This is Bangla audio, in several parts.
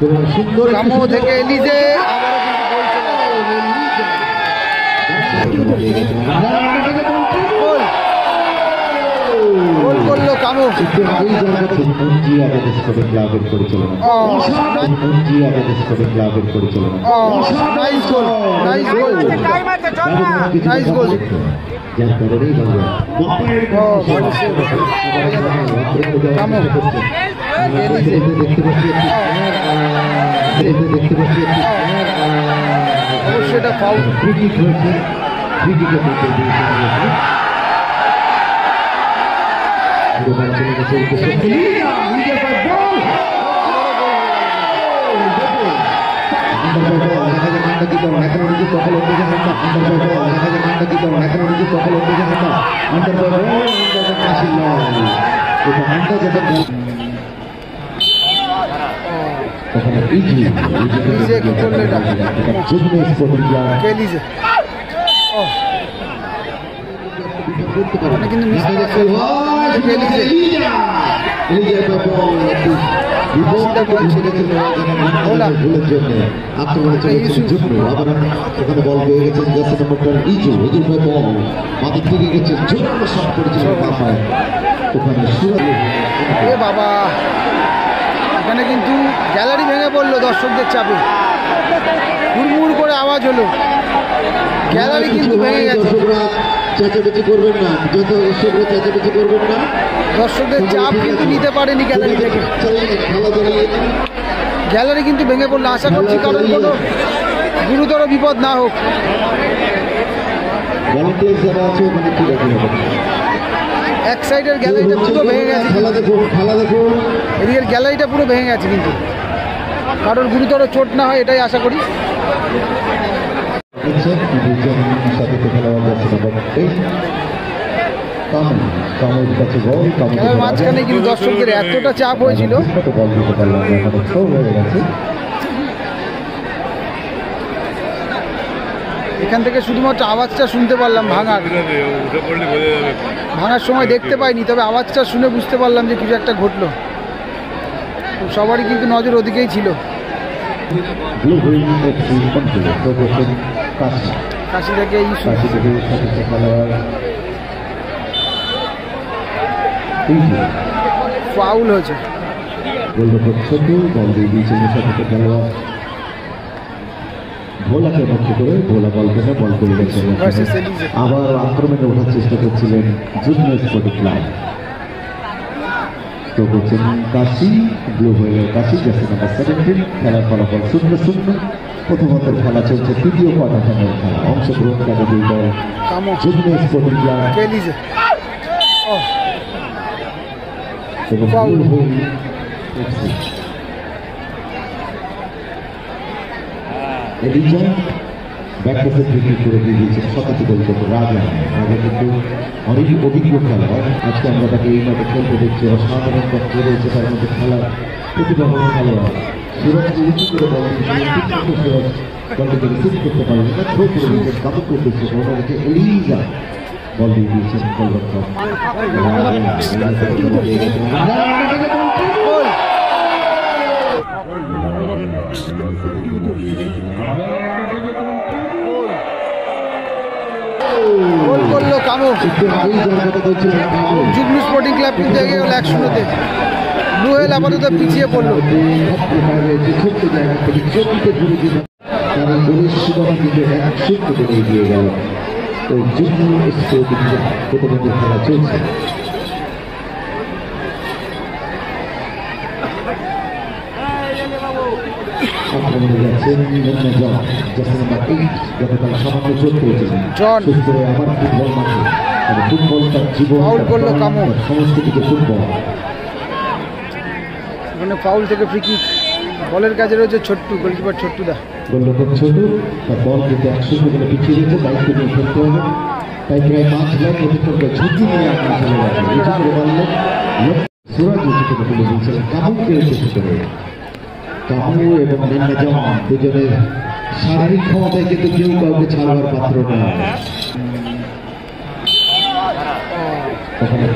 সুন্দর কামো থেকে এলিজে গোল করলো কামো। নাইস গোল, নাইস গোল, নাইস গোল। অবশ্যই এটা ফাউল। বাবা এখানে কিন্তু গ্যালারি ভেঙে পড়লো দর্শকদের চাপে, হুড়মুড় করে আওয়াজ হলো, গ্যালারি কিন্তু ভেঙে গেছে। চেঁচামেচি করবেন না, যত দর্শকরা চেঁচামেচি করবেন না, দর্শকদের চাপ কিন্তু নিতে পারেনি গ্যালারি থেকে, গ্যালারি কিন্তু ভেঙে পড়লো। আশা করছি কারণ কোনো গুরুতর বিপদ না হোক। এক সাইডের গ্যালারিটা পুরো ভেঙে গেছে, এদিকের গ্যালারিটা পুরো ভেঙে গেছে, কিন্তু কারোর গুরুতর চোট না হয় এটাই আশা করি। খেলার মাঝখানে কিন্তু দর্শকদের এতটা চাপ হয়েছিল, এখান থেকে শুধুমাত্র আওয়াজটা শুনতে পারলাম ভাঙার সময় দেখতে পাইনি, তবে আওয়াজটা শুনে বুঝতে পারলাম যে কিছু একটা ঘটলো। সবারই কিন্তু নজর ওদিকেই ছিল। কাশি থেকে ফাউল হয়েছে। ভোলাকে লক্ষ্য করে ভোলা বল করে আবার আক্রমণে ওঠার চেষ্টা করছিলেন জুনিয়র স্পোর্টিং ক্লাব। তো করছেন কাশি, ব্লু হয়ে কাশি, জার্সি নাম্বার 17। খেলার ফলাফল 0-0। প্রথমত খেলা চলছে তৃতীয় কোয়ার্টার ফাইনাল খেলা। অংশগ্রহণকারী দুই দল জুনিয়র স্পোর্টিং ক্লাব এবং ব্লু হুইল এফসি। এডিজন ব্যাকপাসে বিক্রি করে দিয়ে দিয়েছেন 17 গোল করতে রাজা। রাজা কিন্তু অনেক অভিজ্ঞ খেলোয়াড়। আজকে আমরা তাকে এই মাঠে খেলতে দেখছি। অসাধারণ পক্ষে রয়েছে তার মধ্যে খেলার প্রতিভাবান খেলোয়াড়। সুরজকে উঁচু করে বল সুরজ বলটিকে রিসিভ করতে পারেন না, থ্রো করে দিয়েছেন কাবু করতেছে। ওটা হচ্ছে এলিজা বল দিয়ে দিয়েছেন গোলরক্ষক। গোল করলো কামো। জুগনু স্পোর্টিং ক্লাব কিন্তু এগিয়ে গেল 1-0-তে। ব্লু হুইল আপাতত পিছিয়ে পড়লো। খেলা চলছে। আক্রমণে যাচ্ছেন গতকাল সামান্য চোট পেয়েছিলেন, সুস্থ হয়ে আবার ফুটবল মাঠে। ফুটবল তার জীবন, সংস্কৃতিকে ফুটবল। ওখানে ফাউল থেকে ফ্রি কিক। বলের কাজে রয়েছে ছোট্টু, গোলকিপার ছোট্টুদা। গোলরক্ষক ছোট, তার বল কিন্তু 1-0 বলে পিছিয়ে দিয়েছে। দায়িত্ব নিয়ে খেলতে হবে, তাই প্রায় 5 লাখ অতিক্রম করে ঝুঁকি নিয়ে আপনার চলে যাবে। সুরাজ উচিত তুলে দিয়েছিলেন কাবুকে উচিত করে। কাবু এবং নেন্নাজম দুজনের শারীরিক ক্ষমতায় কিন্তু কেউ কাউকে ছাড়াবার পাত্র না।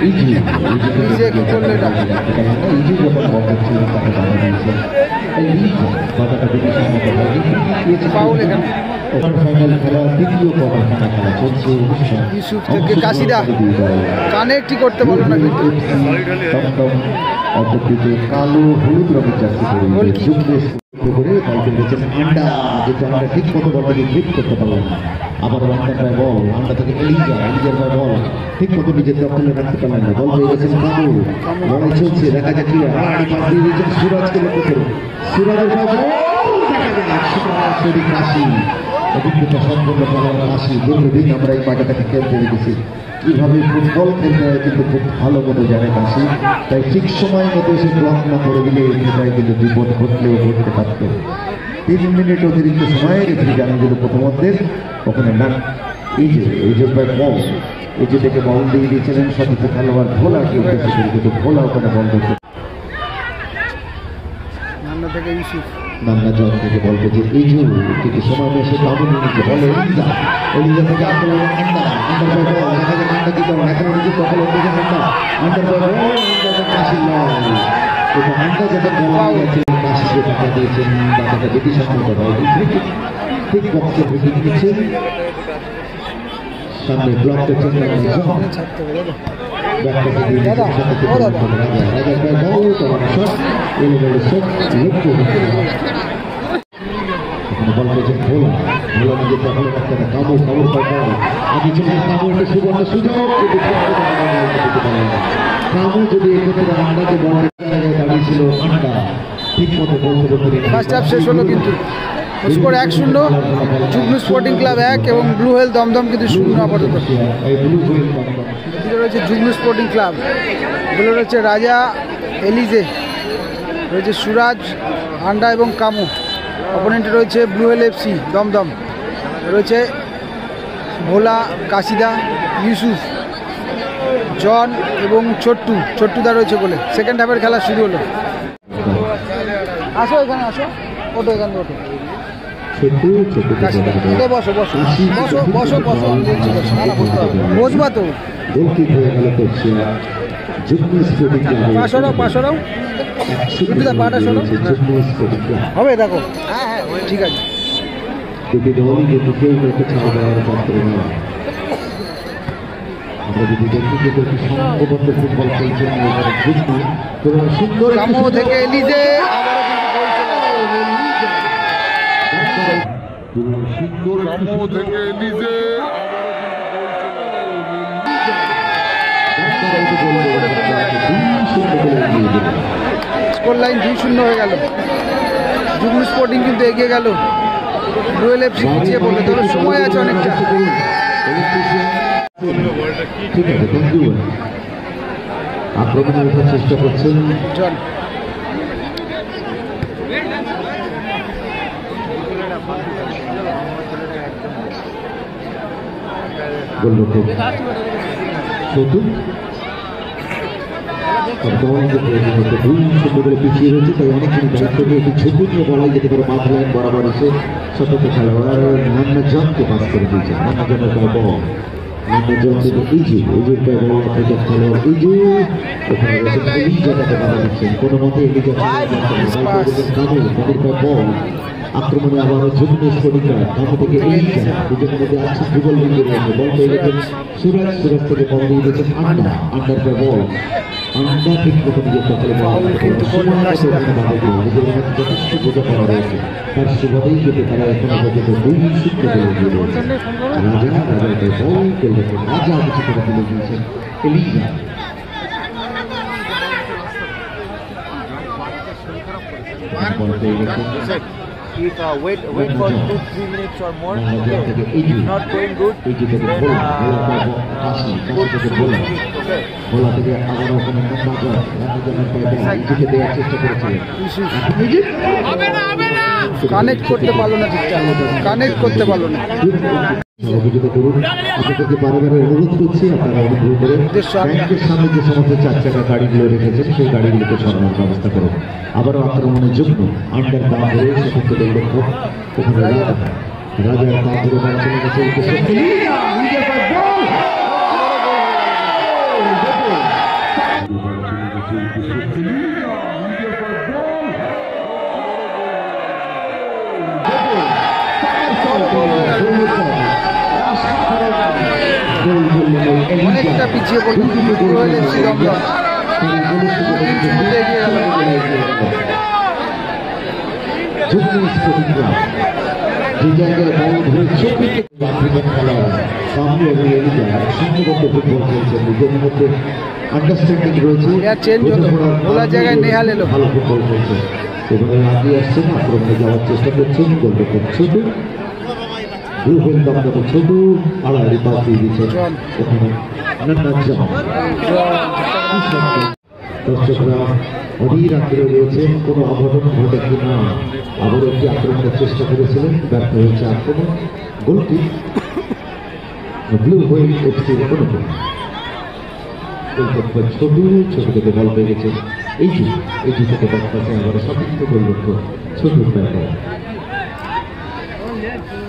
ইজি যখন বল ছিল তাকে বাধা দিয়েছে। বাধাটা দেখে সম্মত হয়নি। ফাউল এখানে। ফাইনাল খেলা দ্বিতীয় কোয়ার্টার ফাইনাল খেলা চলছে অনুষ্ঠান। ইউসুফ থেকে কাশিদা কানেক্টই করতে পারলো না কিন্তু। অপরদিকে কালো হলুদ রঙের জার্সি পরে যুগলেশ করে বল খেলেছেন আন্ডা, কিন্তু আমরা ঠিক মতো বলটাকে গ্রিপ করতে পারলাম না। আবার আন্ডার বল, আন্ডা থেকে এলিজার বল ঠিক মতো নিজের দখলে রাখতে পারলেন না। বল পেয়ে গেছেন কালো, লড়াই চলছে, দেখা যাক কি হারাহারি পাস দিয়ে দিয়েছেন সুরাজকে লক্ষ্য করে। সুরাজের কাশি অভিজ্ঞতা সম্পন্ন করার কাশি দীর্ঘদিন আমরা এই মাঠটাকে খেলতে দেখেছি। কীভাবে ফুটবল খেলতে হয় কিন্তু খুব ভালো মতো জানে কাশি। তাই ঠিক সময় মতো এসে ব্লক না করে দিলে এটাই কিন্তু বিপদ ঘটলেও ঘটতে পারত। 3 মিনিট অতিরিক্ত সময় রেফারি জানিয়ে দিল প্রথমার্ধের। ওখানে না এই যে বল এই যে থেকে বল দিয়ে দিয়েছিলেন সতীর্থ খেলোয়াড় ভোলাকে উদ্দেশ্য করে, কিন্তু ভোলা ওখানে বল ধরতে থেকে ইউসুফ নান্না জন থেকে বলতে যে এই যে কিন্তু সময় এসে কামড় নিয়েছে বলে এলিজা থেকে আক্রমণ আন্ডা কি করেন এখন নিজের দখল হচ্ছে কাশি নয়। এটা আন্ডা যখন বলা গেছে কাশিকে টাকা দিয়েছেন, টাকাটা বেশি সম্মত হয় ঠিক বক্সে ঢুকে দিয়েছেন। সামনে ব্লক করছেন বল পেয়েছেন ভোলা, ভোলা নিজের দখলে রাখতে না কামড় আগে চলে কামড় একটা সুবর্ণ সুযোগ, কামড় যদি এক্ষেত্রে আন্ডাকে বল জায়গায় দাঁড়িয়েছিল আন্ডা ঠিক মতো বলতে বলতে ফার্স্ট হাফ শেষ হলো কিন্তু স্কোর 1-0, যুগ্ম স্পোর্টিং ক্লাব 1 এবং ব্লু হুইল দমদম কিন্তু 0 আপাতত। রয়েছে যুগ্ম স্পোর্টিং ক্লাব, এগুলো রয়েছে রাজা, এলিজে, রয়েছে সুরাজ, আন্ডা এবং কামু। অপোনেন্টে রয়েছে ব্লু হুইল FC দমদম, রয়েছে ভোলা, কাশিদা, ইউসুফ, জন এবং ছোট্টুদা রয়েছে বলে। সেকেন্ড হাফের খেলা শুরু হলো। আসো এখানে আসো, ওটো এখানে ওটো, বসো বসো বসো বসো বসো, বসবা তো পা সরাও পাটা সরাও হবে, দেখো হ্যাঁ হ্যাঁ ঠিক আছে। আমরা যদি দেখি যে সংঘবদ্ধ ফুটবল খেলছেন সুন্দর থেকে এলিজে স্কোর লাইন 2-0 হয়ে গেল। যুগ্ম স্পোর্টিং কিন্তু এগিয়ে গেল, ব্লু হুইল FC পিছিয়ে পড়লো, তবে সময় আছে অনেকটা। ঠিক আছে, থ্যাংক ইউ। আক্রমণে ওঠার চেষ্টা করছেন জন, গোলরক্ষক সতু পিছিয়ে রয়েছে, তাই অনেকগুলি দায়িত্ব নিয়ে একটি ঝুঁকি নিয়ে বলাই যেতে পারে। মাঠ লাইন বরাবর এসে সতর্ক খেলোয়াড় নান্না জনকে পাস করে দিয়েছে। নান্না জনের বল, নান্না জন থেকে ইজুর বল ক্রিকেট খেলোয়াড় ইজু ওখানে রয়েছেন এলিজাটাকে বাধা দিচ্ছেন কোনো মতে। এলিজা বল আক্রমণে আবারও যুগ্ম স্ফটিকা কামু থেকে এলিজা নিজের মধ্যে আছে যুগল বিন্দু রয়েছে। বল পেয়ে গেছেন সুরাজ থেকে বল দিয়ে দিয়েছেন আন্ডার বল আন্ডা ঠিক মতো নিজের দখলে যথেষ্ট বোঝাপড়া রয়েছে, তার সুবাদেই কিন্তু তারা এখনো পর্যন্ত 2-0 বলে এগিয়ে রয়েছে। রাজাকে বল করলেন রাজা কিছু করে তুলে দিয়েছেন এলিজা। বল পেয়ে গেছেন If wait for 2-3 minutes or more, okay. If not going good, then ভোলা থেকে আবারও ওখানে চেষ্টা করেছিলেন, কানেক্ট করতে পারলো না, অভিযোগ করুন। আপনাদেরকে বারে অনুরোধ করছি আপনারা অনুগ্রহ করে ব্যাংকের সামনে যে সমস্ত 4 চাকা গাড়িগুলো রেখেছেন সেই গাড়িগুলোকে সরানোর ব্যবস্থা করুন। আবারও আক্রমণের জন্য আন্ডার পা ধরে সেক্ষেত্রে লক্ষ্য ওখানে রাজার পা ধরে বলা চলে গেছে অনেকটা পিছিয়ে পড়লো ব্লু হুইল এফসি দমদম। 3-0 এগিয়ে গেল। যে জায়গায় বল ধরে চোখে আফ্রিকান খেলোয়াড় সামনে এবং এলিজা সুন্দরবদ্ধ ফুটবল খেলছেন, নিজের মধ্যে আন্ডারস্ট্যান্ডিং রয়েছে, ওলার জায়গায় নেহাল এলো, ভালো ফুটবল খেলছে। এবারে আগিয়ে আসছেন, আক্রমণে যাওয়ার চেষ্টা করছেন, গোলরক্ষক ছোট ব্লু হুইল দমদম ছোট আড়াআড়ি পাস দিয়ে দিচ্ছেন ওখানে দর্শকরা অধীর আগ্রহে রয়েছেন কোনো অঘটন ঘটে কিনা। আবার একটি আক্রমণের চেষ্টা করেছিলেন, ব্যর্থ হয়েছে আক্রমণ। গোলটি ব্লু হুইল এফসির অনুকূল। ছোট ছোট থেকে বল পেয়ে গেছে এই থেকে ব্যাট পাশে আবার সতীর্থ গোলরক্ষক ছোট ব্যাট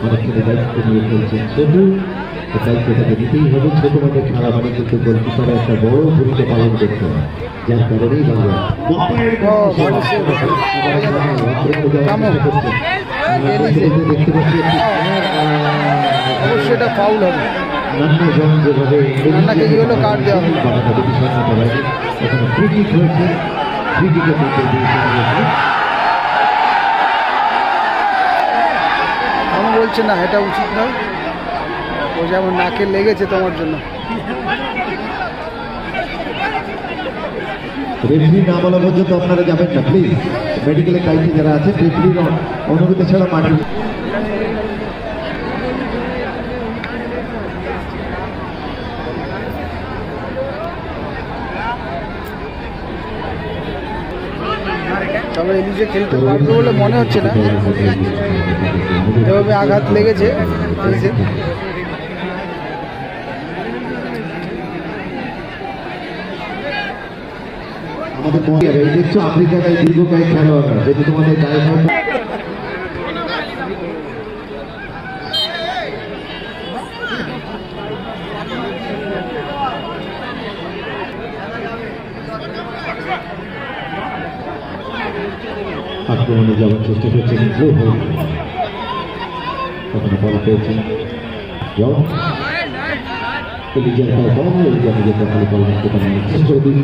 অনেকখানি দায়িত্ব নিয়ে খেলছেন ছোট। দায়িত্বটাকে নিতেই হবে। ছোট মাঠে খেলা মানে কিন্তু গোলকিপারে একটা বড় ভূমিকা পালন করতে হয়, যার কারণেই বাংলা দেখতে পাচ্ছি অবশ্যই এটা ফাউল হবে। নান্নাজন যেভাবে নান্নাকে কি হলো কার্ড দেওয়া হবে। এখানে ফ্রি কিক হয়েছে, ফ্রি কিকে আমি বলছি না এটা উচিত নয়, ও যেমন নাকে লেগেছে তোমার জন্য। রেফারি না বলা পর্যন্ত আপনারা যাবেন না প্লিজ। মেডিকেলের দায়িত্বে যারা আছে রেফারির অনুমতি ছাড়া মাঠে তবে এলিজে খেলতে পারবে বলে মনে হচ্ছে না, এভাবে আঘাত লেগেছে। আমাদের এই দেখছো আফ্রিকায় দীর্ঘকায় খেলোয়াড়রা যদি তোমাদের গায়ে আক্রমণে যাওয়ার চেষ্টা করছেন ব্লু হুইল। কখনো বল পেয়েছেন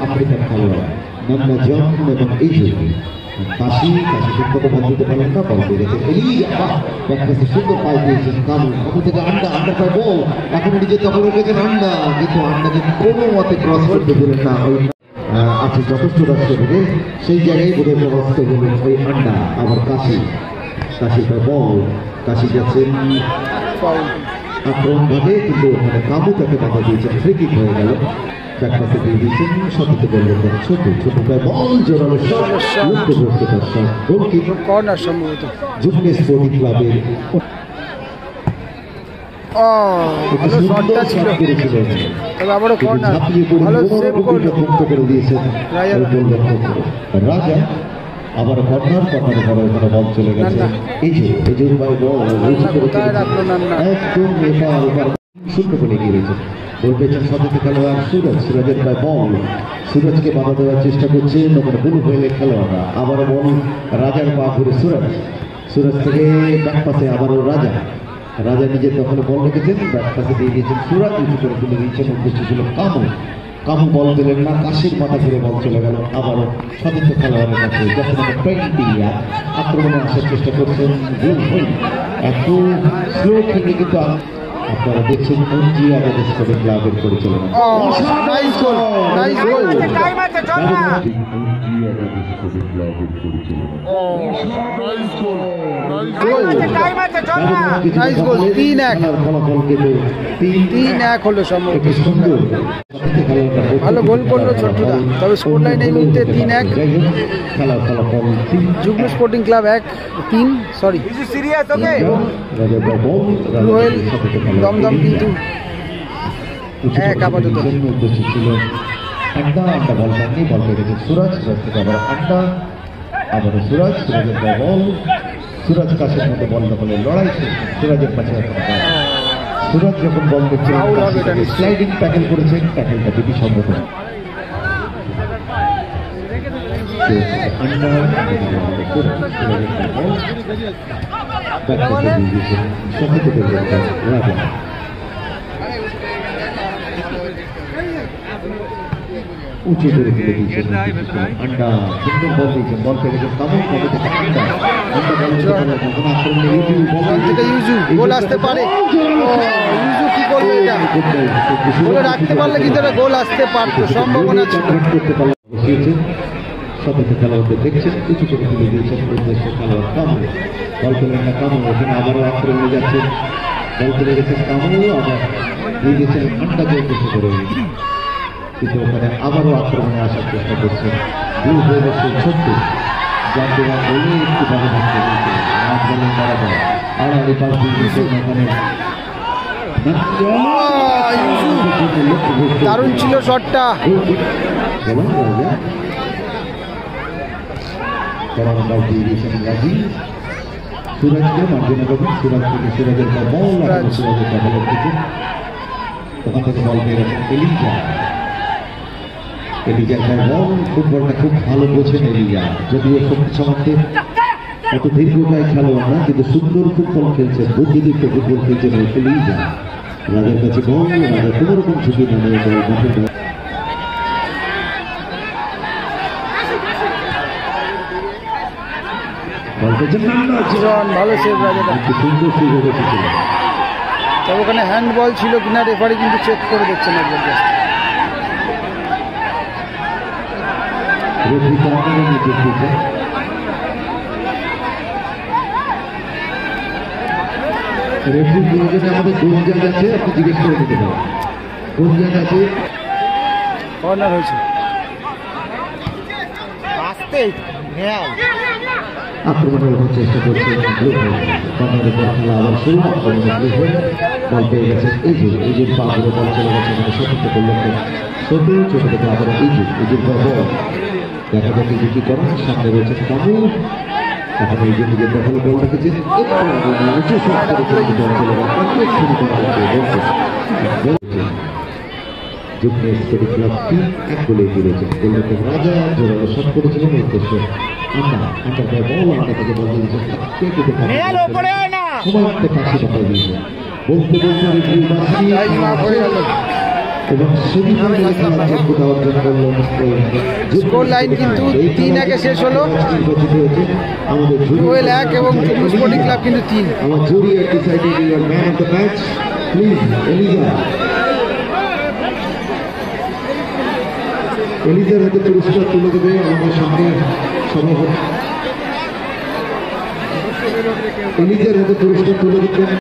আফ্রিকান খেলোয়াড় নান্না জন এবং এই কাশি ঠিকমতো বল দিতে পারেন না, বল পেয়ে গেছে সুন্দর পাল দিয়েছেন কামু থেকে আন্ডা পায় বল এখন নিজের দখল রেখেছেন আন্ডা, কিন্তু আন্ডাকে কোনো মতে ক্রস করতে দিলেন না। ওই আছে যথেষ্ট রাষ্ট্র থেকে সেই জায়গায় বোধহয় প্রভাবিত হলেন ওই আন্ডা। আবার কাশি পায় বল, কাশি যাচ্ছেন আক্রমণ ভাবে, কিন্তু ওখানে কাবু তাকে বাধা দিয়েছেন, ফ্রি কিক হয়ে গেল। ব্যাকপাসে দিয়ে দিয়েছেন সতীর্থ গোলরক্ষক ছোট পায় বল, জোরালো গোলকিপার কর্নার সম্ভবত যুগ্ম স্পোর্টিং ক্লাবের ভালো শটটা ছিল, তবে আবারও কর্নার ভালো সেভ করলো করে দিয়েছেন রাজা। আবার কর্নার ওখানে বল চলে গেছে এই যে একদম শূন্য বলে গিয়েছেন। বল পেয়েছেন সতীর্থ খেলোয়াড় সুরজের প্রায় বল, সুরজকে বাধা দেওয়ার চেষ্টা করছেন ওখানে ব্লু হুইলের খেলোয়াড়রা। আবারও বল রাজার পা ঘুরে সুরজ থেকে ব্যাক পাশে আবারও রাজা নিজের দখলে বল রেখেছেন, ব্যাক পাশে দিয়ে দিয়েছেন সুরাজ, উঁচু করে তুলে দিয়েছেন। উদ্দেশ্য ছিল কামু বল দিলেন না, কাশির মাথা ঘুরে বল চলে গেল আবারও সতীর্থ খেলোয়াড়ের কাছে। যখন আক্রমণে আসার চেষ্টা করছেন ব্লু হুইল, এত স্লো খেলে কিন্তু আপনারা দেখছেন ক্লাবের পরিচালনা হলো সম্ভবত। ভালো গোল করলো ছোট্টুদা, তবে স্কোর লাইন এই মুহূর্তে 3-1। যুগ্ম sporting club 1-3 sorry blue wheel Dumdum কিন্তু 1 আপাতত। উদ্দেশ্য ছিল আন্ডা বল পাননি, বল পেয়ে গেছে সুরাজ থেকে আবার সুরাজের বল, সুরাজ কাশের মধ্যে বল দখলের লড়াই, সুরাজের পাশে সুরাজ যখন বল করছিলেন স্লাইডিং ট্যাকেল করেছেন, ট্যাকেলটা দুটি সম্ভব উঁচু করে তুলে দিয়েছেন আন্ডা সুন্দর বল দিয়েছেন বল পেয়ে গেছেন কামড় কবে থেকে আন্ডা আন্ডা বল এখন আক্রমণে ইউজু বল থেকে ইউজু গোল আসতে পারে। ইউজু কি করবে এটা? গোলে রাখতে পারলে কিন্তু এটা গোল আসতে পারতো, সম্ভাবনা ছিল। করতে পারলে বসিয়েছেন সতর্ক খেলোয়াড়দের দেখছেন উঁচু করে তুলে দিয়েছেন উদ্দেশ্য খেলোয়াড় কামড় বল পেলেন না কামড় এখানে আবারও আক্রমণে যাচ্ছেন বল পেলে গেছেন কামড় আবার দিয়ে গেছেন আন্ডাকে উদ্দেশ্য করে কিন্তু ওখানে আবারও আক্রমণে আসার চেষ্টা করছেন দূর হয়ে গেছে ছোট্ট জানতে বলে একটু ভালো থাকতে হয়েছে মাঠ বলেন বরাবর আড়াআড়ি পাশ দিয়ে গেছেন ওখানে দারুণ ছিল শটটা। সুরাজকে মার্জনা করবেন সুরাজ থেকে সিরাজের পর বল সিরাজের কথা দিচ্ছে ওখান থেকে বল পেয়ে গেছেন এলিজা এলিজার বল ফুটবলটা খুব ভালো বোঝেন এলিজা যদিও শক্তি সামর্থ্যে এত দীর্ঘকায় খেলোয়াড় না কিন্তু সুন্দর ফুটবল খেলছেন বুদ্ধিদীপ্ত ফুটবল খেলছেন এলিজা রাজার কাছে বল রাজা কোনো রকম ঝুঁকি না নিয়ে বল মাঠে ভালো সেভ রাজাটা। তবে ওখানে হ্যান্ড বল ছিল কিনা রেফারি কিন্তু চেক করে দেখছেন একবার। রেফারি প্রয়োজনে আমাদের কোন জায়গা আছে আপনি জিজ্ঞেস করে দিতে পারেন কোন জায়গা আছে। কর্নার হয়েছে আক্রমণের ওঠার চেষ্টা করছেন কর্নারের পর খেলা আবার শুরু বল পেয়ে গেছেন ইজুর পা ধরে বল চলে গেছে আমাদের সতর্ক করলেন ছোট ছোট থেকে আবার ইজুর পর বল দেখা যাক ইজু কি করেন সামনে রয়েছেন কামু এখন ইজু নিজের দখলে বল রেখেছেন উঁচু শট করে বল চলে গেছে শুরু করা হচ্ছে যুগনেশ স্টেডি ক্লাব টিম এক গোলে এগিয়ে রয়েছে গোলরক্ষক রাজা জোরালো শট করেছিলেন উদ্দেশ্য আন্ডা বল আন্ডা থেকে বল দিয়েছেন সময় মধ্যে কাছে পাঠিয়ে দিয়েছেন বলতে এবং স্কোর লাইন কিন্তু 3-1 শেষ হলো। রুয়েল 1 এবং স্পোর্টিং ক্লাব কিন্তু 3। আমার jury decided your man of the match please এলিজার হাতে পুরস্কার তুলে দেবে আমাদের সঙ্গে সভাপতি এলিজার হাতে পুরস্কার তুলে দিচ্ছেন